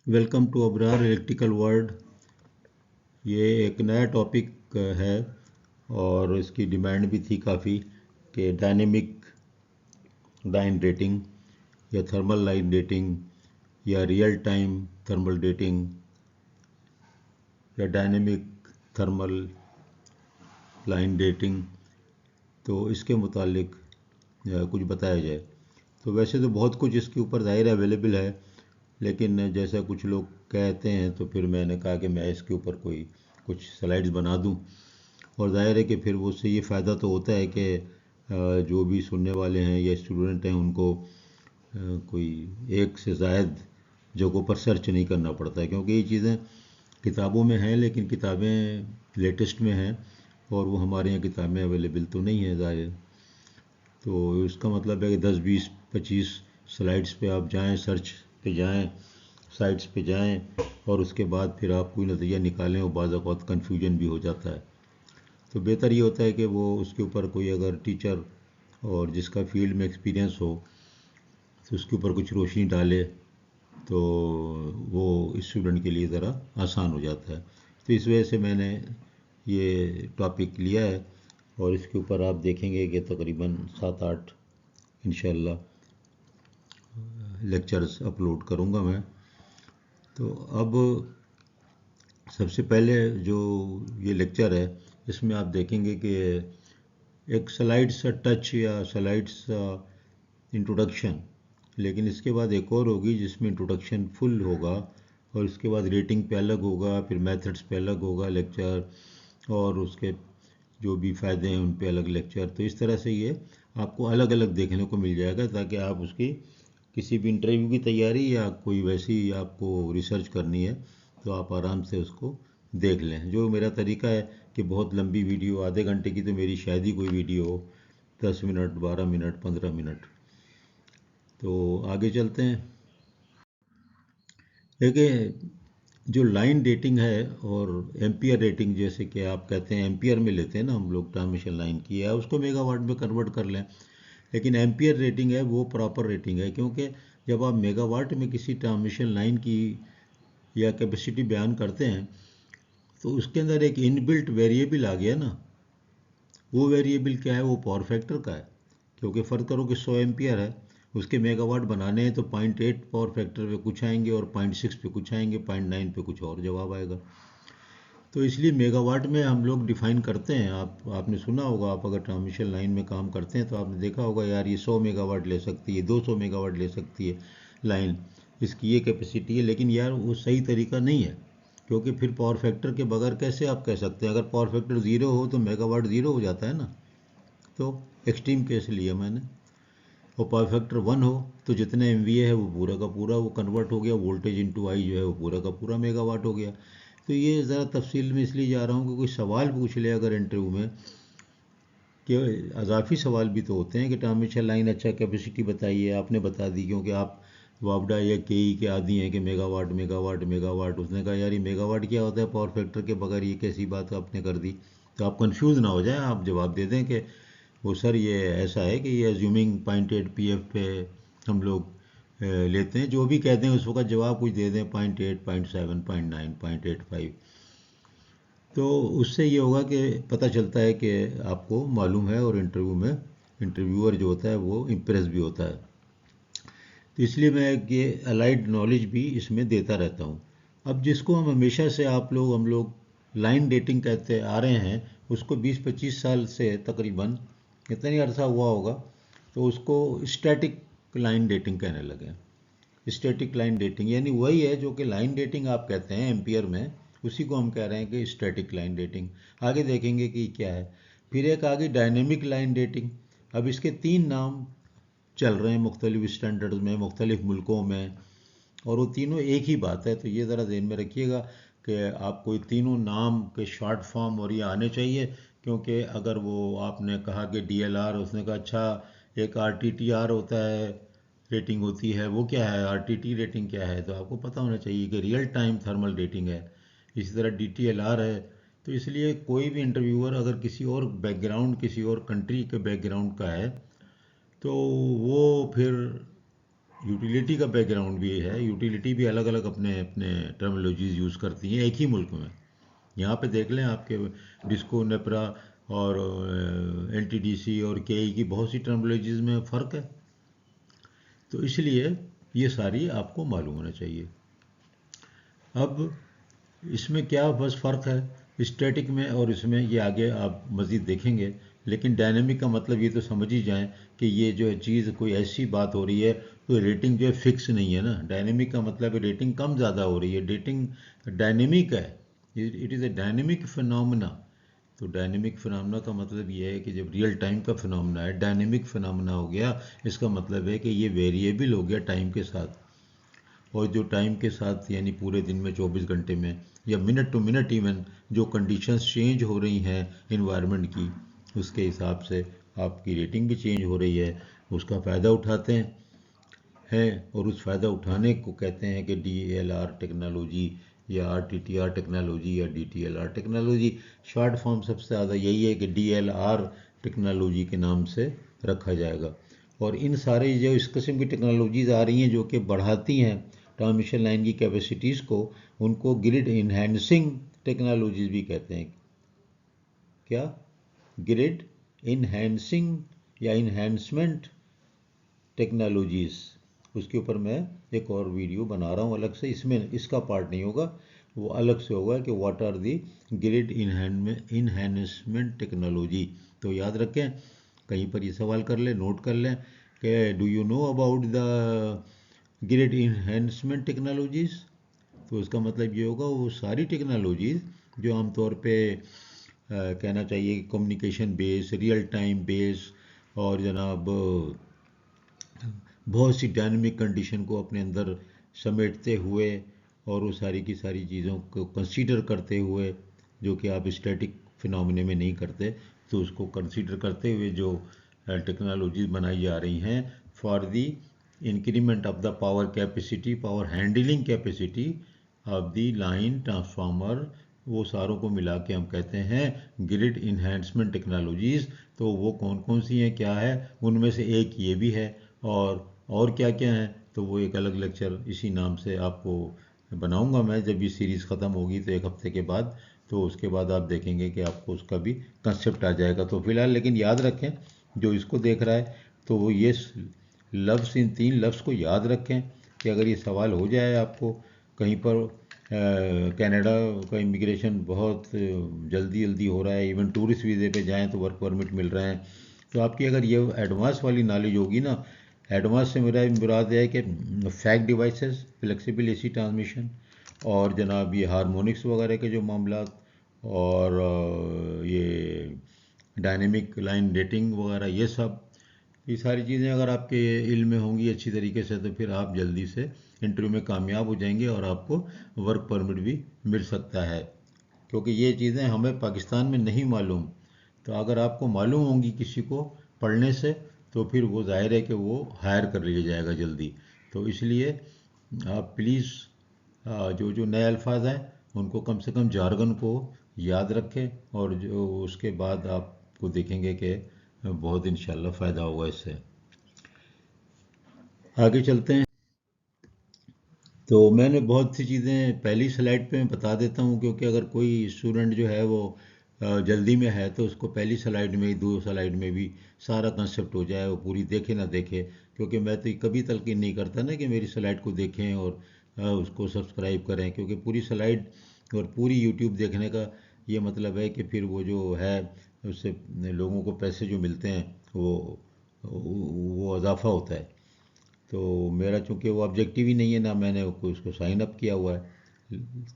Welcome to Abrar electrical world. ये एक नया टॉपिक है और इसकी डिमांड भी थी काफ़ी कि डायनेमिक लाइन डेटिंग या थर्मल लाइन डेटिंग या रियल टाइम थर्मल डेटिंग या डायनेमिक थर्मल लाइन डेटिंग, तो इसके मुतालिक कुछ बताया जाए। तो वैसे तो बहुत कुछ इसके ऊपर ज़ाहिर अवेलेबल है, लेकिन जैसा कुछ लोग कहते हैं तो फिर मैंने कहा कि मैं इसके ऊपर कोई कुछ स्लाइड्स बना दूं। और ज़ाहिर है कि फिर वो उससे ये फ़ायदा तो होता है कि जो भी सुनने वाले हैं या स्टूडेंट हैं उनको कोई एक से ज़ायद जगहों पर सर्च नहीं करना पड़ता है, क्योंकि ये चीज़ें किताबों में हैं लेकिन किताबें लेटेस्ट में हैं और वो हमारे यहाँ किताबें अवेलेबल तो नहीं है ज़ाहिर। तो इसका मतलब है कि 10, 20, 25 स्लाइड्स पे आप जाएं, सर्च पे जाएं, साइट्स पे जाएं और उसके बाद फिर आप कोई नतीजा निकालें और बाज़ औक़ात कन्फ्यूजन भी हो जाता है। तो बेहतर ये होता है कि वो उसके ऊपर कोई अगर टीचर और जिसका फील्ड में एक्सपीरियंस हो तो उसके ऊपर कुछ रोशनी डाले तो वो स्टूडेंट के लिए ज़रा आसान हो जाता है। तो इस वजह से मैंने ये टॉपिक लिया है और इसके ऊपर आप देखेंगे कि तकरीबन 7-8 इंशाल्लाह लेक्चर्स अपलोड करूँगा मैं। तो अब सबसे पहले जो ये लेक्चर है इसमें आप देखेंगे कि एक स्लाइड्स टच या स्लाइड्स इंट्रोडक्शन, लेकिन इसके बाद एक और होगी जिसमें इंट्रोडक्शन फुल होगा और इसके बाद रेटिंग पे अलग होगा, फिर मेथड्स पे अलग होगा लेक्चर और उसके जो भी फ़ायदे हैं उन पे अलग लेक्चर। तो इस तरह से ये आपको अलग अलग देखने को मिल जाएगा ताकि आप उसकी किसी भी इंटरव्यू की तैयारी या कोई वैसी आपको रिसर्च करनी है तो आप आराम से उसको देख लें। जो मेरा तरीका है कि बहुत लंबी वीडियो आधे घंटे की तो मेरी शायद ही कोई वीडियो हो, 10 मिनट, 12 मिनट, 15 मिनट। तो आगे चलते हैं। देखिए, जो लाइन डेटिंग है और एम्पियर रेटिंग, जैसे कि आप कहते हैं एम्पियर में लेते हैं ना हम लोग ट्रांसमिशन लाइन की, या उसको मेगावाट में कन्वर्ट कर लें, लेकिन एम्पियर रेटिंग है वो प्रॉपर रेटिंग है, क्योंकि जब आप मेगावाट में किसी ट्रांसमिशन लाइन की या कैपेसिटी बयान करते हैं तो उसके अंदर एक इनबिल्ट वेरिएबल आ गया ना। वो वेरिएबल क्या है? वो पावर फैक्टर का है, क्योंकि फ़र्क करो कि 100 एम्पियर है, उसके मेगावाट बनाने हैं तो 0.8 पावर फैक्टर पे कुछ आएंगे और 0.6 पे कुछ आएंगे, 0.9 पे कुछ और जवाब आएगा। तो इसलिए मेगावाट में हम लोग डिफ़ाइन करते हैं। आपने सुना होगा, आप अगर ट्रांसमिशन लाइन में काम करते हैं तो आपने देखा होगा यार ये 100 मेगावाट ले सकती है, 200 मेगावाट ले सकती है लाइन, इसकी ये कैपेसिटी है। लेकिन यार वो सही तरीका नहीं है, क्योंकि फिर पावर फैक्टर के बगैर कैसे आप कह सकते हैं? अगर पावर फैक्टर ज़ीरो हो तो मेगावाट ज़ीरो हो जाता है ना। तो एक्सट्रीम केस लिया मैंने। और पावर फैक्टर 1 हो तो जितने MVA है वो पूरा का पूरा वो कन्वर्ट हो गया, वोल्टेज इंटू आई जो है वो पूरा का पूरा मेगावाट हो गया। तो ये ज़रा तफसील में इसलिए जा रहा हूँ कि कोई सवाल पूछ ले अगर इंटरव्यू में, कि अजाफी सवाल भी तो होते हैं कि ट्रांसमिशन लाइन अच्छा कैपेसिटी बताइए, आपने बता दी क्योंकि आप वापडा या केई के आदि हैं कि मेगावाट मेगावाट मेगावाट। उसने कहा यार ये मेगावाट क्या होता है पावर फैक्टर के बगैर, ये कैसी बात आपने कर दी। तो आप कंफ्यूज ना हो जाएं, आप जवाब दे दें कि वो सर ये ऐसा है कि ये एज्यूमिंग 0.8 PF पे हम लोग लेते हैं, जो भी कहते हैं उस वक्त जवाब कुछ दे दें, 0.8, 0.7, 0.9, 0.85। तो उससे ये होगा कि पता चलता है कि आपको मालूम है और इंटरव्यू में इंटरव्यूअर जो होता है वो इम्प्रेस भी होता है। तो इसलिए मैं ये अलाइड नॉलेज भी इसमें देता रहता हूँ। अब जिसको हम लोग लाइन डेटिंग कहते आ रहे हैं, उसको 20-25 साल से तकरीबन इतना ही अरसा हुआ होगा, तो उसको स्टैटिक लाइन डेटिंग कहने लगे। स्टैटिक लाइन डेटिंग यानी वही है जो कि लाइन डेटिंग आप कहते हैं एम्पियर में, उसी को हम कह रहे हैं कि स्टैटिक लाइन डेटिंग। आगे देखेंगे कि क्या है। फिर एक आगे डायनेमिक लाइन डेटिंग। अब इसके 3 नाम चल रहे हैं मुख्तलिफ स्टैंडर्ड्स में, मुख्तलिफ मुल्कों में, और वो तीनों एक ही बात है। तो ये ज़रा ध्यान में रखिएगा कि आपको ये तीनों नाम के शॉर्ट फॉर्म और ये आने चाहिए, क्योंकि अगर वो आपने कहा कि DLR, उसने कहा अच्छा एक RTTR होता है, रेटिंग होती है, वो क्या है RTT रेटिंग क्या है, तो आपको पता होना चाहिए कि रियल टाइम थर्मल रेटिंग है। इसी तरह DTLR है। तो इसलिए कोई भी इंटरव्यूअर अगर किसी और बैकग्राउंड, किसी और कंट्री के बैकग्राउंड का है, तो वो फिर यूटिलिटी का बैकग्राउंड भी है। यूटिलिटी भी अलग अलग अपने अपने टर्मिनोलॉजीज यूज़ करती हैं एक ही मुल्क में। यहाँ पे देख लें आपके डिस्को, नेपरा और एनटीडीसी और केई की बहुत सी टर्मिनोलॉजीज में फ़र्क है। तो इसलिए ये सारी आपको मालूम होना चाहिए। अब इसमें क्या बस फ़र्क है स्टैटिक में और इसमें, ये आगे आप मज़ीद देखेंगे। लेकिन डायनेमिक का मतलब ये तो समझ ही जाएं कि ये जो है चीज़ कोई ऐसी बात हो रही है तो रेटिंग जो है फिक्स नहीं है ना। डायनेमिक का मतलब है रेटिंग कम ज़्यादा हो रही है, रेटिंग डायनेमिक है, it is a dynamic phenomena. तो डायनेमिक फिनोमेना का मतलब ये है कि जब रियल टाइम का फिनोमेना है, डायनेमिक फिनोमेना हो गया, इसका मतलब है कि ये वेरिएबल हो गया टाइम के साथ। और जो टाइम के साथ यानी पूरे दिन में 24 घंटे में या मिनट टू मिनट इवन जो कंडीशंस चेंज हो रही हैं इन्वायरमेंट की, उसके हिसाब से आपकी रेटिंग भी चेंज हो रही है। उसका फ़ायदा उठाते हैं और उस फ़ायदा उठाने को कहते हैं कि DALR टेक्नोलॉजी या RTTR टेक्नोलॉजी या DTLR टेक्नोलॉजी। शॉर्ट फॉर्म सबसे ज़्यादा यही है कि DLR टेक्नोलॉजी के नाम से रखा जाएगा। और इन सारे जो इस किस्म की टेक्नोलॉजीज़ आ रही हैं जो कि बढ़ाती हैं ट्रांसमिशन लाइन की कैपेसिटीज़ को, उनको ग्रिड इन्हेंसिंग टेक्नोलॉजीज़ भी कहते हैं। क्या? ग्रिड इन्हेंसिंग या इन्हेंसमेंट टेक्नोलॉजीज़। उसके ऊपर मैं एक और वीडियो बना रहा हूँ अलग से, इसमें इसका पार्ट नहीं होगा, वो अलग से होगा कि what are the grid enhancement technology. तो याद रखें, कहीं पर ये सवाल कर लें, नोट कर लें कि do you know about the grid enhancement technologies. तो इसका मतलब ये होगा वो सारी टेक्नोलॉजीज़ जो आमतौर पे कहना चाहिए communication base, real time base और जनाब बहुत सी डायनेमिक कंडीशन को अपने अंदर समेटते हुए और वो सारी की सारी चीज़ों को कंसीडर करते हुए, जो कि आप स्टैटिक फिनोमिने में नहीं करते, तो उसको कंसीडर करते हुए जो टेक्नोलॉजीज बनाई जा रही हैं for the increment of the power capacity, power handling capacity of the line transformer, वो सारों को मिला के हम कहते हैं ग्रिड इन्हेंसमेंट टेक्नोलॉजीज़। तो वो कौन कौन सी हैं, क्या है, उनमें से एक ये भी है। और क्या क्या है तो वो एक अलग लेक्चर इसी नाम से आपको बनाऊंगा मैं जब ये सीरीज़ ख़त्म होगी, तो एक हफ्ते के बाद। तो उसके बाद आप देखेंगे कि आपको उसका भी कंसेप्ट आ जाएगा। तो फिलहाल लेकिन याद रखें, जो इसको देख रहा है तो वो ये लफ्ज़, इन 3 लफ्ज़ को याद रखें कि अगर ये सवाल हो जाए आपको कहीं पर, कनाडा का इमिग्रेशन बहुत जल्दी जल्दी हो रहा है, इवन टूरिस्ट वीज़े पे जाएं तो वर्क परमिट मिल रहे हैं, तो आपकी अगर ये एडवांस वाली नॉलेज होगी ना, एडवांस से मेरा मुराद है कि fact devices, flexible AC transmission और जनाब ये हारमोनिक्स वगैरह के जो मामला, और ये डायनेमिक लाइन डेटिंग वगैरह, ये सारी चीज़ें अगर आपके इल्म में होंगी अच्छी तरीके से, तो फिर आप जल्दी से इंटरव्यू में कामयाब हो जाएंगे और आपको वर्क परमिट भी मिल सकता है। क्योंकि ये चीज़ें हमें पाकिस्तान में नहीं मालूम, तो अगर आपको मालूम होंगी किसी को पढ़ने से, तो फिर वो जाहिर है कि वो हायर कर लिया जाएगा जल्दी। तो इसलिए आप प्लीज़ जो जो नए अल्फाज हैं उनको कम से कम जारगन को याद रखें, और जो उसके बाद आपको देखेंगे कि बहुत इंशाल्लाह फ़ायदा होगा इससे। आगे चलते हैं। तो मैंने बहुत सी चीज़ें पहली स्लाइड पे बता देता हूँ, क्योंकि अगर कोई स्टूडेंट जो है वो जल्दी में है तो उसको पहली स्लाइड में ही, 2 स्लाइड में भी सारा कंसेप्ट हो जाए, वो पूरी देखे ना देखे। क्योंकि मैं तो कभी तलकीन नहीं करता ना कि मेरी स्लाइड को देखें और उसको सब्सक्राइब करें, क्योंकि पूरी स्लाइड और पूरी यूट्यूब देखने का ये मतलब है कि फिर वो जो है उससे लोगों को पैसे जो मिलते हैं वो इजाफा होता है। तो मेरा चूंकि वो ऑब्जेक्टिव ही नहीं है ना, मैंने उसको साइन अप किया हुआ है,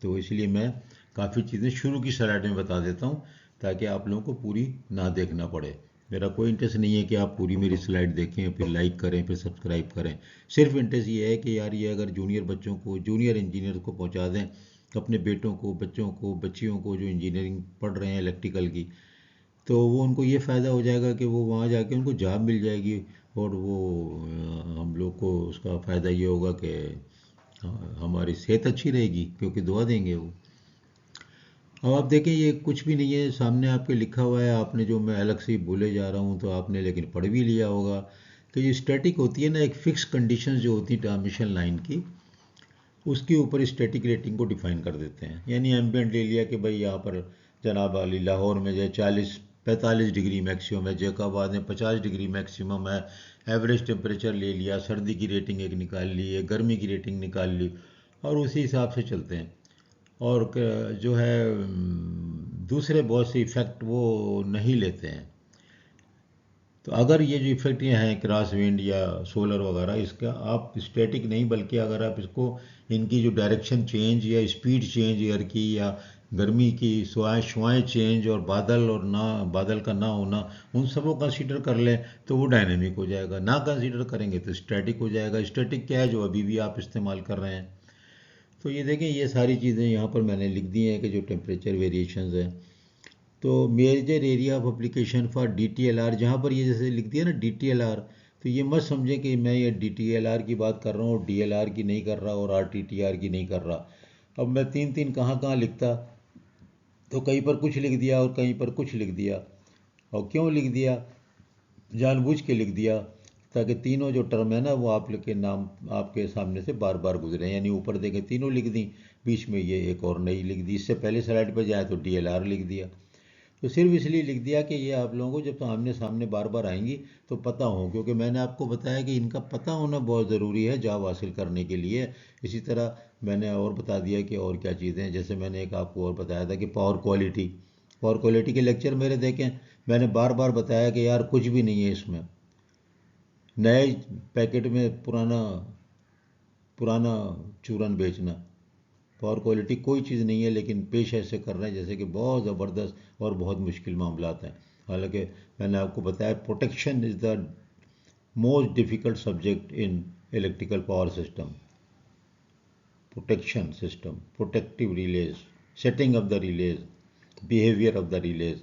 तो इसलिए मैं काफ़ी चीज़ें शुरू की स्लाइड में बता देता हूँ ताकि आप लोगों को पूरी ना देखना पड़े। मेरा कोई इंटरेस्ट नहीं है कि आप पूरी मेरी स्लाइड देखें फिर लाइक करें फिर सब्सक्राइब करें। सिर्फ इंटरेस्ट ये है कि यार ये अगर जूनियर बच्चों को, जूनियर इंजीनियर को पहुँचा दें, अपने बेटों को, बच्चों को, बच्चियों को जो इंजीनियरिंग पढ़ रहे हैं इलेक्ट्रिकल की, तो वो उनको ये फ़ायदा हो जाएगा कि वो वहाँ जाके उनको जॉब मिल जाएगी, और वो हम लोग को उसका फ़ायदा ये होगा कि हमारी सेहत अच्छी रहेगी, क्योंकि दुआ देंगे वो। अब आप देखें ये कुछ भी नहीं है, सामने आपके लिखा हुआ है, आपने जो मैं अलग से ही बोले जा रहा हूँ तो आपने लेकिन पढ़ भी लिया होगा। तो ये स्टैटिक होती है ना, एक फिक्स कंडीशन जो होती है ट्रांसमिशन लाइन की, उसके ऊपर स्टैटिक रेटिंग को डिफाइन कर देते हैं। यानी एम्बियंट ले लिया कि भाई यहाँ पर जनाब अली लाहौर में जो 40-45 डिग्री मैक्सिमम है, जैकाबाद में 50 डिग्री मैक्सिमम है, एवरेज टेम्परेचर ले लिया, सर्दी की रेटिंग एक निकाल ली है, गर्मी की रेटिंग निकाल ली, और उसी हिसाब से चलते हैं। और जो है दूसरे बहुत से इफ़ेक्ट वो नहीं लेते हैं। तो अगर ये जो इफेक्ट ये हैं क्रॉस विंड या सोलर वगैरह, इसका आप स्टैटिक नहीं, बल्कि अगर आप इसको इनकी जो डायरेक्शन चेंज या स्पीड चेंज एयर की, या गर्मी की शुआएं चेंज, और बादल और ना बादल का ना होना, उन सबको कंसीडर कर लें तो वो डायनेमिक हो जाएगा। ना कंसीडर करेंगे तो स्टैटिक हो जाएगा। स्टैटिक क्या है, जो अभी भी आप इस्तेमाल कर रहे हैं। तो ये देखें, ये सारी चीज़ें यहाँ पर मैंने लिख दी हैं कि जो टेम्परेचर वेरिएशंस हैं। तो major area of application for DTLR, जहाँ पर ये जैसे लिख दिया ना DTLR, तो ये मत समझें कि मैं ये DTLR की बात कर रहा हूँ और DLR की नहीं कर रहा और RTTR की नहीं कर रहा। अब मैं तीन तीन कहाँ कहाँ लिखता, तो कहीं पर कुछ लिख दिया और कहीं पर कुछ लिख दिया। और क्यों लिख दिया, जानबूझ के लिख दिया, ताकि तीनों जो टर्म है ना वो आप के नाम आपके सामने से बार बार गुजरे। यानी ऊपर देखें तीनों लिख दी, बीच में ये एक और नई लिख दी, इससे पहले स्लाइड पर जाए तो DLR लिख दिया। तो सिर्फ इसलिए लिख दिया कि ये आप लोगों को जब आमने सामने बार बार आएंगी तो पता हो, क्योंकि मैंने आपको बताया कि इनका पता होना बहुत ज़रूरी है जॉब हासिल करने के लिए। इसी तरह मैंने और बता दिया कि और क्या चीज़ें हैं। जैसे मैंने एक आपको और बताया था कि पावर क्वालिटी के लेक्चर मेरे देखें, मैंने बार बार बताया कि यार कुछ भी नहीं है इसमें, नए पैकेट में पुराना पुराना चूरन बेचना। पावर क्वालिटी कोई चीज़ नहीं है, लेकिन पेश ऐसे कर रहे हैं जैसे कि बहुत ज़बरदस्त और बहुत मुश्किल मामलात हैं। हालांकि मैंने आपको बताया protection is the most difficult subject in electrical power system. Protection system, protective release, setting of the release, behaviour of the release.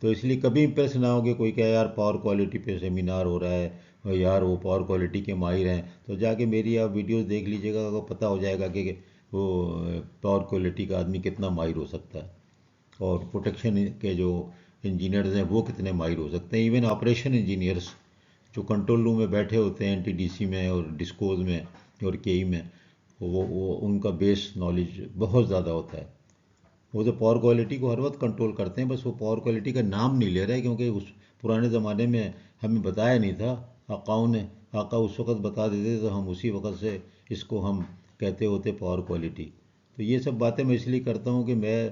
तो इसलिए कभी इम्प्रेस ना होगे कोई कहे यार पावर क्वालिटी पे सेमिनार हो रहा है और यार वो पावर क्वालिटी के माहिर हैं, तो जाके मेरी आप वीडियोस देख लीजिएगा, आपको पता हो जाएगा कि वो पावर क्वालिटी का आदमी कितना माहिर हो सकता है, और प्रोटेक्शन के जो इंजीनियर्स हैं वो कितने माहिर हो सकते हैं। इवन ऑपरेशन इंजीनियर्स जो कंट्रोल रूम में बैठे होते हैं NTDC में और डिस्कोज में और KE में, वो उनका बेस नॉलेज बहुत ज़्यादा होता है। वो तो पावर क्वालिटी को हर वक्त कंट्रोल करते हैं, बस वो पावर क्वालिटी का नाम नहीं ले रहे, क्योंकि उस पुराने ज़माने में हमें बताया नहीं था आकाओं ने। आका उस वक्त बता देते तो हम उसी वक्त से इसको हम कहते होते पावर क्वालिटी। तो ये सब बातें मैं इसलिए करता हूँ कि मैं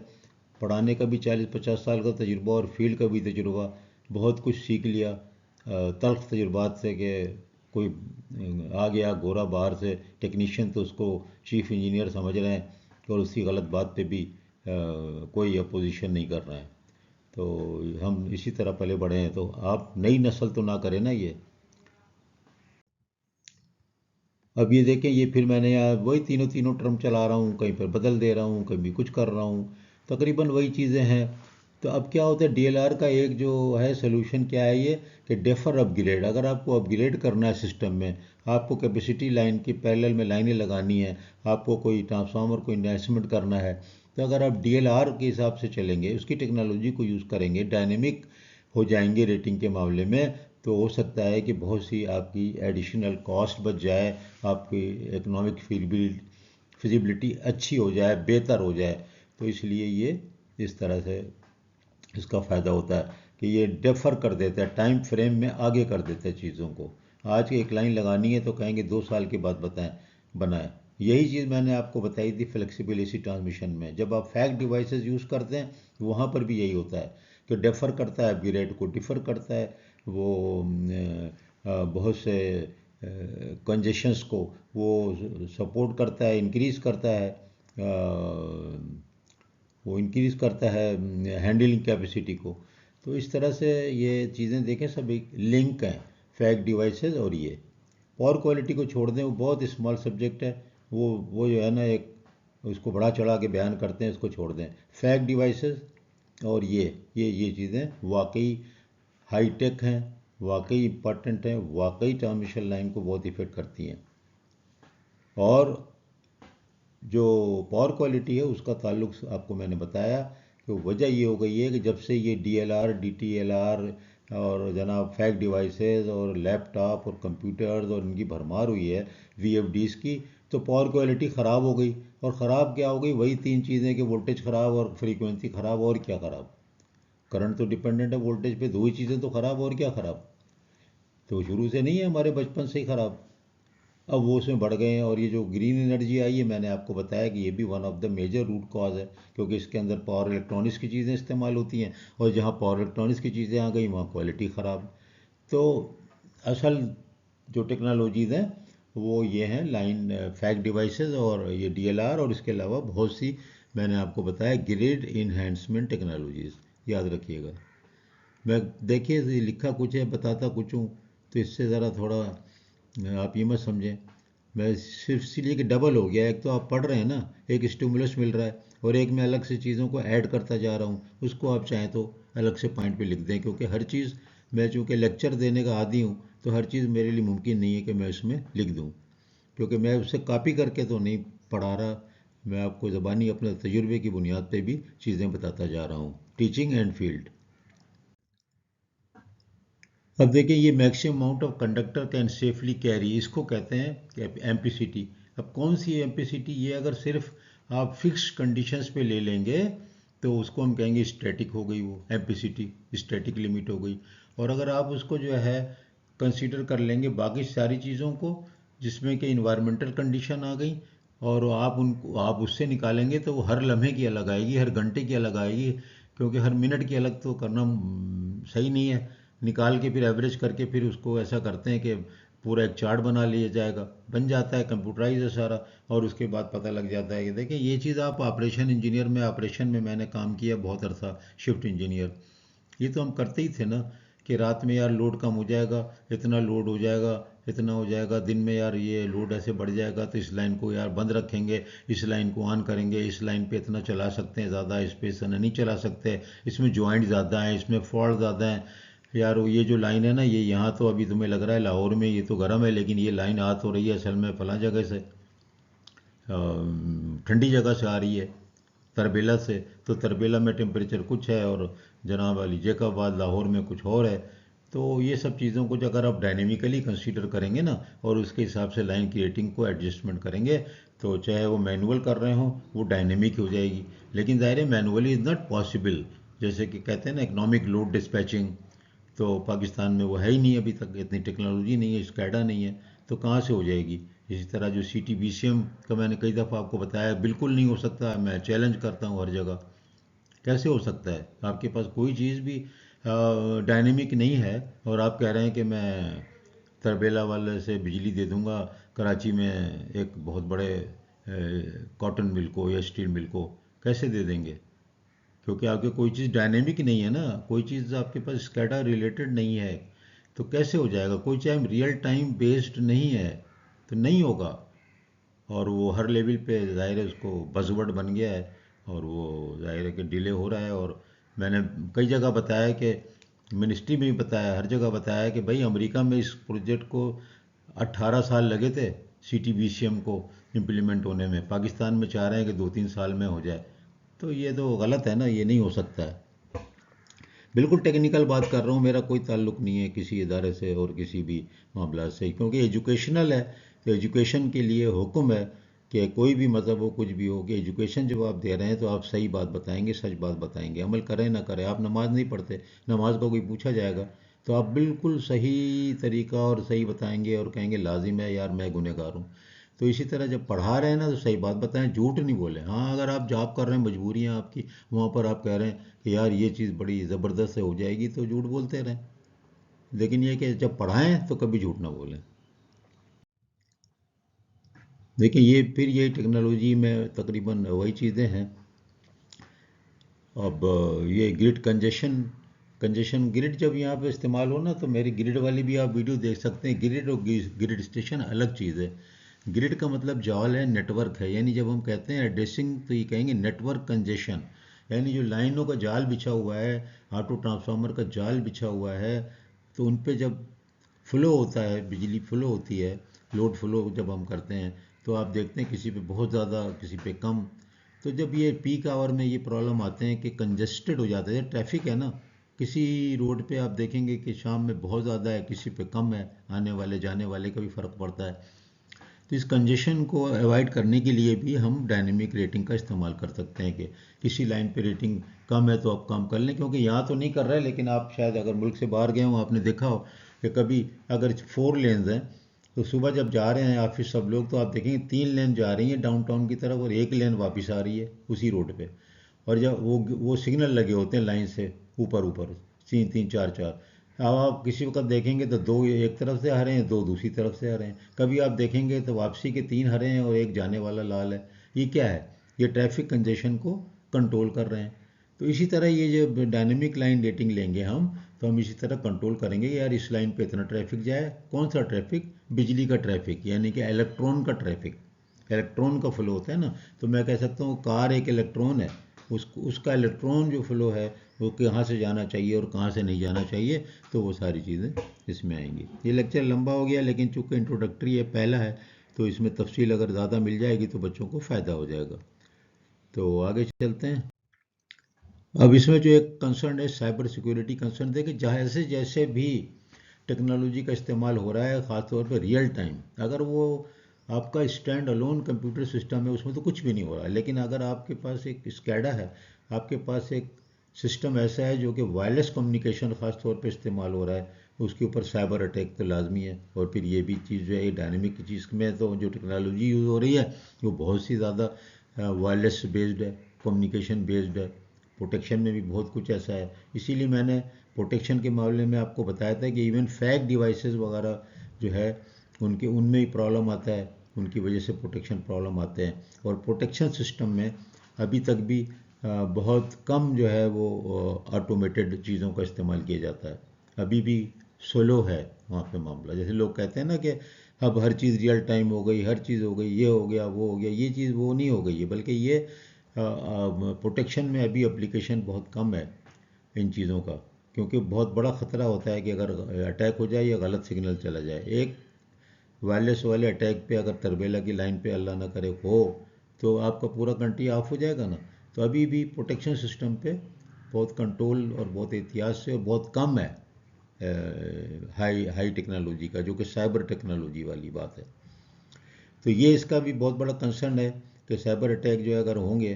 पढ़ाने का भी 40-50 साल का तजुर्बा और फील्ड का भी तजुर्बा, बहुत कुछ सीख लिया तल्ख तजुर्बात से। कि कोई आ गया गोरा बाहर से टेक्नीशियन, तो उसको चीफ इंजीनियर समझ रहे हैं और उसकी गलत बात पे भी कोई अपोजिशन नहीं कर रहे हैं। तो हम इसी तरह पले बढ़े हैं, तो आप नई नस्ल तो ना करें ना ये। अब ये देखें, ये फिर मैंने यहाँ वही तीनों तीनों टर्म चला रहा हूँ, कहीं पर बदल दे रहा हूँ, कहीं कुछ कर रहा हूँ, तकरीबन वही चीज़ें हैं। तो अब क्या होता है, DLR का एक जो है सोल्यूशन क्या है ये, कि डेफर अपग्रेड। अगर आपको अपग्रेड करना है सिस्टम में, आपको कैपेसिटी लाइन की पैरेलल में लाइनें लगानी है, आपको कोई ट्रांसफार्मर को इन्वेस्टमेंट करना है, तो अगर आप DLR के हिसाब से चलेंगे, उसकी टेक्नोलॉजी को यूज़ करेंगे, डायनेमिक हो जाएंगे रेटिंग के मामले में, तो हो सकता है कि बहुत सी आपकी एडिशनल कॉस्ट बच जाए, आपकी इकोनॉमिक फिजिबिलिटी अच्छी हो जाए, बेहतर हो जाए। तो इसलिए ये इस तरह से इसका फ़ायदा होता है कि ये डेफर कर देता है, टाइम फ्रेम में आगे कर देता है चीज़ों को। आज एक लाइन लगानी है तो कहेंगे 2 साल के बाद बताएं बनाएं। यही चीज़ मैंने आपको बताई थी फ्लेक्सिबल AC ट्रांसमिशन में। जब आप फैक्ट डिवाइसेस यूज़ करते हैं वहाँ पर भी यही होता है कि डेफर करता है, अपग्रेड को डिफर करता है, वो बहुत से कंजेशंस को वो सपोर्ट करता है, इंक्रीज़ करता है, वो इंक्रीज़ करता है हैंडलिंग कैपेसिटी को। तो इस तरह से ये चीज़ें देखें, सब एक लिंक हैं, फैक्ट डिवाइसेस और ये। पावर क्वालिटी को छोड़ दें, वो बहुत स्मॉल सब्जेक्ट है, वो जो है ना एक उसको बड़ा चढ़ा के बयान करते हैं, इसको छोड़ दें। फैक्ट डिवाइसेस और ये चीज़ें वाकई हाई टेक हैं, वाकई इम्पॉर्टेंट हैं, वाकई ट्रांसमिशन लाइन को बहुत इफेक्ट करती हैं। और जो पावर क्वालिटी है उसका ताल्लुक आपको मैंने बताया कि वजह ये हो गई है कि जब से ये DLR DTLR और जनाब फैक डिवाइसेस और लैपटॉप और कंप्यूटर्स और इनकी भरमार हुई है वीएफडीज़ की, तो पावर क्वालिटी ख़राब हो गई। और ख़राब क्या हो गई? वही तीन चीज़ें कि वोल्टेज ख़राब और फ्रीक्वेंसी ख़राब, और क्या ख़राब? करंट तो डिपेंडेंट है वोल्टेज पे, दो ही चीज़ें तो ख़राब, और क्या ख़राब? तो शुरू से नहीं है, हमारे बचपन से ही ख़राब। अब वो उसमें बढ़ गए हैं। और ये जो ग्रीन एनर्जी आई है, मैंने आपको बताया कि ये भी one of the major root cause है, क्योंकि इसके अंदर पावर इलेक्ट्रॉनिक्स की चीज़ें इस्तेमाल होती हैं, और जहाँ पावर इलेक्ट्रॉनिक्स की चीज़ें आ गई वहाँ क्वालिटी ख़राब। तो असल जो टेक्नोलॉजीज़ हैं वो ये हैं लाइन फैक डिवाइसेस और ये डीएलआर, और इसके अलावा बहुत सी मैंने आपको बताया ग्रिड इन्हेंसमेंट टेक्नोलॉजीज़, याद रखिएगा। मैं देखिए ये लिखा कुछ है बताता कुछ हूँ, तो इससे ज़रा थोड़ा आप ये मत समझें। मैं सिर्फ इसीलिए कि डबल हो गया, एक तो आप पढ़ रहे हैं ना, एक स्टिमुलस मिल रहा है, और एक मैं अलग से चीज़ों को ऐड करता जा रहा हूँ, उसको आप चाहें तो अलग से पॉइंट पे लिख दें, क्योंकि हर चीज़ मैं चूँकि लेक्चर देने का आदी हूँ, तो हर चीज़ मेरे लिए मुमकिन नहीं है कि मैं उसमें लिख दूँ, क्योंकि मैं उससे कॉपी करके तो नहीं पढ़ा रहा। मैं आपको ज़बानी अपने तजुर्बे की बुनियाद पे भी चीज़ें बताता जा रहा हूँ। Teaching and field. अब देखिए ये maximum amount of conductor can safely carry, इसको कहते हैं एम्पलीसिटी। अब कौन सी एम्पलीसिटी? ये अगर सिर्फ आप फिक्स कंडीशंस पे ले लेंगे तो उसको हम कहेंगे स्टैटिक हो गई, वो एम्पलीसिटी स्टैटिक लिमिट हो गई। और अगर आप उसको जो है कंसीडर कर लेंगे बाकी सारी चीज़ों को, जिसमें कि इन्वायरमेंटल कंडीशन आ गई, और आप उससे निकालेंगे तो वो हर लम्हे की अलग आएगी, हर घंटे की अलग आएगी, क्योंकि हर मिनट की अलग तो करना सही नहीं है। निकाल के फिर एवरेज करके फिर उसको ऐसा करते हैं कि पूरा एक चार्ट बना लिया जाएगा, बन जाता है, कंप्यूटराइज है सारा। और उसके बाद पता लग जाता है कि देखिए ये चीज़ आप ऑपरेशन इंजीनियर में, ऑपरेशन में मैंने काम किया बहुत अरसा, शिफ्ट इंजीनियर, ये तो हम करते ही थे ना, कि रात में यार लोड कम हो जाएगा, इतना लोड हो जाएगा, इतना हो जाएगा, दिन में यार ये लोड ऐसे बढ़ जाएगा तो इस लाइन को यार बंद रखेंगे, इस लाइन को ऑन करेंगे, इस लाइन पे इतना चला सकते हैं, ज़्यादा इस पे इतना नहीं चला सकते, इसमें ज्वाइंट ज़्यादा है, इसमें फॉल्ट ज़्यादा है। यार वो ये जो लाइन है ना, ये यहाँ तो अभी तुम्हें लग रहा है लाहौर में ये तो गर्म है, लेकिन ये लाइन आ तो रही है असल में फला जगह से, ठंडी जगह से आ रही है, तरबेला से। तो तरबेला में टेम्परेचर कुछ है और जनाब वाली जैकाबाद लाहौर में कुछ और है। तो ये सब चीज़ों को अगर आप डायनेमिकली कंसीडर करेंगे ना, और उसके हिसाब से लाइन की रेटिंग को एडजस्टमेंट करेंगे, तो चाहे वो मैनुअल कर रहे हो वो डायनेमिक हो जाएगी। लेकिन ज़ाहिर है मैनुअली इज़ नॉट पॉसिबल, जैसे कि कहते हैं ना इकोनॉमिक लोड डिस्पैचिंग, तो पाकिस्तान में वो है ही नहीं, अभी तक इतनी टेक्नोलॉजी नहीं है, स्कैडा नहीं है, तो कहाँ से हो जाएगी। इसी तरह जो C T B C M का मैंने कई दफ़ा आपको बताया, बिल्कुल नहीं हो सकता, मैं चैलेंज करता हूँ हर जगह। कैसे हो सकता है? आपके पास कोई चीज़ भी डायनेमिक नहीं है, और आप कह रहे हैं कि मैं तरबेला वाले से बिजली दे दूंगा कराची में एक बहुत बड़े कॉटन मिल को या स्टील मिल को, कैसे दे देंगे? क्योंकि आपके कोई चीज़ डायनेमिक नहीं है ना, कोई चीज़ आपके पास स्कैडा रिलेटेड नहीं है, तो कैसे हो जाएगा? कोई टाइम रियल टाइम बेस्ड नहीं है, तो नहीं होगा। और वो हर लेवल पे ज़ाहिर है उसको बजवर्ड बन गया है, और वो ज़ाहिर है कि डिले हो रहा है। और मैंने कई जगह बताया कि मिनिस्ट्री में भी बताया, हर जगह बताया कि भाई अमेरिका में इस प्रोजेक्ट को 18 साल लगे थे C T B C M को इम्प्लीमेंट होने में, पाकिस्तान में चाह रहे हैं कि 2-3 साल में हो जाए। तो ये तो गलत है ना, ये नहीं हो सकता है। बिल्कुल टेक्निकल बात कर रहा हूँ, मेरा कोई ताल्लुक नहीं है किसी इदारे से और किसी भी मामला से, क्योंकि एजुकेशनल है। तो एजुकेशन के लिए हुक्म है कि कोई भी मज़हब हो, कुछ भी हो, कि एजुकेशन जब आप दे रहे हैं तो आप सही बात बताएंगे, सच बात बताएंगे, अमल करें ना करें। आप नमाज नहीं पढ़ते, नमाज को कोई पूछा जाएगा तो आप बिल्कुल सही तरीका और सही बताएंगे और कहेंगे लाजिम है यार मैं गुनहगार हूँ। तो इसी तरह जब पढ़ा रहे हैं ना तो सही बात बताएं, झूठ नहीं बोले। हाँ अगर आप जॉब कर रहे हैं, मजबूरियाँ आपकी, वहाँ पर आप कह रहे हैं कि यार ये चीज़ बड़ी ज़बरदस्त से हो जाएगी, तो झूठ बोलते रहें। लेकिन ये कि जब पढ़ाएं तो कभी झूठ ना बोलें। देखिए ये फिर ये टेक्नोलॉजी में तकरीबन वही चीज़ें हैं। अब ये ग्रिड कंजेशन, ग्रिड जब यहाँ पे इस्तेमाल हो ना, तो मेरी ग्रिड वाली भी आप वीडियो देख सकते हैं। ग्रिड और ग्रिड स्टेशन अलग चीज़ है। ग्रिड का मतलब जाल है, नेटवर्क है, यानी जब हम कहते हैं एड्रेसिंग तो ये कहेंगे नेटवर्क कंजेशन, यानी जो लाइनों का जाल बिछा हुआ है, ऑटो ट्रांसफार्मर का जाल बिछा हुआ है, तो उन पे जब फ्लो होता है, बिजली फ्लो होती है, लोड फ्लो जब हम करते हैं, तो आप देखते हैं किसी पे बहुत ज़्यादा, किसी पे कम। तो जब ये पीक आवर में ये प्रॉब्लम आते हैं कि कंजेस्टेड हो जाता है, ट्रैफिक है ना, किसी रोड पे आप देखेंगे कि शाम में बहुत ज़्यादा है, किसी पे कम है, आने वाले जाने वाले का भी फ़र्क पड़ता है। तो इस कंजेशन को अवॉइड करने के लिए भी हम डायनेमिक रेटिंग का इस्तेमाल कर सकते हैं कि किसी लाइन पे रेटिंग कम है तो आप कम कर लें, क्योंकि यहाँ तो नहीं कर रहा है, लेकिन आप शायद अगर मुल्क से बाहर गए हो आपने देखा हो कि कभी अगर 4 लेन्स हैं तो सुबह जब जा रहे हैं ऑफिस सब लोग, तो आप देखेंगे 3 लेन जा रही हैं डाउनटाउन की तरफ और 1 लेन वापस आ रही है उसी रोड पे। और जब वो सिग्नल लगे होते हैं लाइन से ऊपर ऊपर, तीन तीन चार चार। अब आप किसी वक्त देखेंगे तो दो एक तरफ से आ रहे हैं, दो दूसरी तरफ से आ रहे हैं। कभी आप देखेंगे तो वापसी के 3 हरे हैं और एक जाने वाला लाल है। ये क्या है? ये ट्रैफिक कंजेशन को कंट्रोल कर रहे हैं। तो इसी तरह ये जो डायनेमिक लाइन रेटिंग लेंगे हम, तो हम इसी तरह कंट्रोल करेंगे कि यार इस लाइन पे इतना ट्रैफिक जाए। कौन सा ट्रैफिक? बिजली का ट्रैफिक, यानी कि इलेक्ट्रॉन का ट्रैफिक। इलेक्ट्रॉन का फ्लो होता है ना, तो मैं कह सकता हूँ कार एक इलेक्ट्रॉन है, उसका इलेक्ट्रॉन जो फ्लो है वो कहाँ से जाना चाहिए और कहाँ से नहीं जाना चाहिए, तो वो सारी चीज़ें इसमें आएंगी। ये लेक्चर लंबा हो गया, लेकिन चूँकि इंट्रोडक्टरी है, पहला है, तो इसमें तफसील अगर ज़्यादा मिल जाएगी तो बच्चों को फ़ायदा हो जाएगा। तो आगे चलते हैं। अब इसमें जो एक कंसर्न है साइबर सिक्योरिटी कंसर्न है कि जैसे जैसे भी टेक्नोलॉजी का इस्तेमाल हो रहा है, ख़ासतौर पर रियल टाइम, अगर वो आपका स्टैंड अलोन कंप्यूटर सिस्टम है उसमें तो कुछ भी नहीं हो रहा है, लेकिन अगर आपके पास एक स्कैडा है, आपके पास एक सिस्टम ऐसा है जो कि वायरलेस कम्युनिकेशन ख़ास तौर पे इस्तेमाल हो रहा है, उसके ऊपर साइबर अटैक तो लाजमी है। और फिर ये भी चीज़ जो है ये डायनेमिक की चीज़ में, तो जो टेक्नोलॉजी यूज़ हो रही है वो बहुत सी ज़्यादा वायरलेस बेस्ड है, कम्युनिकेशन बेस्ड है। प्रोटेक्शन में भी बहुत कुछ ऐसा है, इसीलिए मैंने प्रोटेक्शन के मामले में आपको बताया था कि इवन फैक डिवाइसेस वगैरह जो है उनके उनमें ही प्रॉब्लम आता है, उनकी वजह से प्रोटेक्शन प्रॉब्लम आते हैं। और प्रोटेक्शन सिस्टम में अभी तक भी बहुत कम जो है वो ऑटोमेटेड चीज़ों का इस्तेमाल किया जाता है। अभी भी स्लो है वहाँ पे मामला। जैसे लोग कहते हैं ना कि अब हर चीज़ रियल टाइम हो गई, हर चीज़ हो गई, ये हो गया वो हो गया, ये चीज़ वो नहीं हो गई है, बल्कि ये प्रोटेक्शन में अभी एप्लीकेशन बहुत कम है इन चीज़ों का, क्योंकि बहुत बड़ा ख़तरा होता है कि अगर अटैक हो जाए या गलत सिग्नल चला जाए। एक वायरलेस वाले अटैक पे अगर तरबेला की लाइन पे अल्लाह ना करे हो, तो आपका पूरा कंट्री ऑफ हो जाएगा ना। तो अभी भी प्रोटेक्शन सिस्टम पे बहुत कंट्रोल और बहुत एहतियात से और बहुत कम है हाई हाई टेक्नोलॉजी का, जो कि साइबर टेक्नोलॉजी वाली बात है। तो ये इसका भी बहुत बड़ा कंसर्न है कि साइबर अटैक जो है अगर होंगे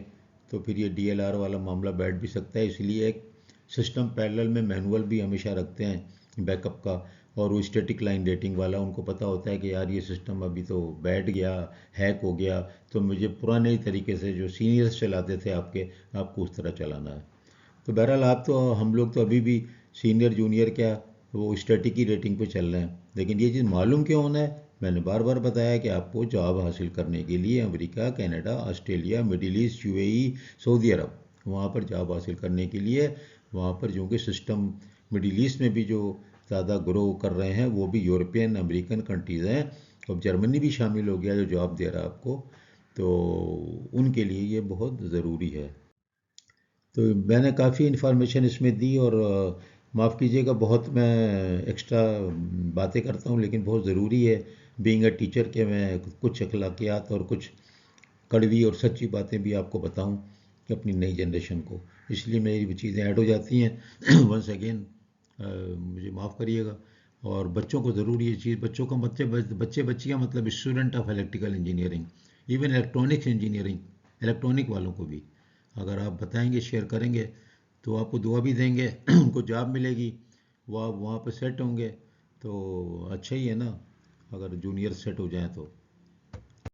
तो फिर ये डीएलआर वाला मामला बैठ भी सकता है। इसलिए एक सिस्टम पैरेलल में मैनुअल भी हमेशा रखते हैं बैकअप का, और वो स्टैटिक लाइन रेटिंग वाला उनको पता होता है कि यार ये सिस्टम अभी तो बैठ गया, हैक हो गया, तो मुझे पुराने तरीके से जो सीनियर्स चलाते थे आपको उस तरह चलाना है। तो बहरहाल आप तो हम लोग तो अभी भी सीनियर जूनियर क्या, वो स्टैटिक की रेटिंग पे चल रहे हैं। लेकिन ये चीज़ मालूम क्यों होना है? मैंने बार बार बताया कि आपको जॉब हासिल करने के लिए America, Canada, Australia, Middle East, UAE, Saudi Arabia, वहाँ पर जॉब हासिल करने के लिए, वहाँ पर जो कि सिस्टम मिडिल ईस्ट में भी जो ज़्यादा ग्रो कर रहे हैं वो भी यूरोपियन अमेरिकन कंट्रीज़ हैं, अब जर्मनी भी शामिल हो गया जो जॉब दे रहा है आपको, तो उनके लिए ये बहुत ज़रूरी है। तो मैंने काफ़ी इन्फॉर्मेशन इसमें दी, और माफ़ कीजिएगा बहुत मैं एक्स्ट्रा बातें करता हूँ, लेकिन बहुत ज़रूरी है बीइंग अ टीचर के मैं कुछ अखलाकियात और कुछ कड़वी और सच्ची बातें भी आपको बताऊं कि अपनी नई जनरेशन को, इसलिए मेरी चीज़ें ऐड हो जाती हैं वंस अगेन मुझे माफ़ करिएगा। और बच्चों को ज़रूरी ये चीज़, बच्चों का बच्चे बच्चियाँ मतलब student of electrical engineering, even electronics engineering, electronic वालों को भी अगर आप बताएंगे, शेयर करेंगे, तो आपको दुआ भी देंगे उनको जॉब मिलेगी, वहाँ वहाँ पर सेट होंगे, तो अच्छा ही है ना अगर जूनियर सेट हो जाएं तो।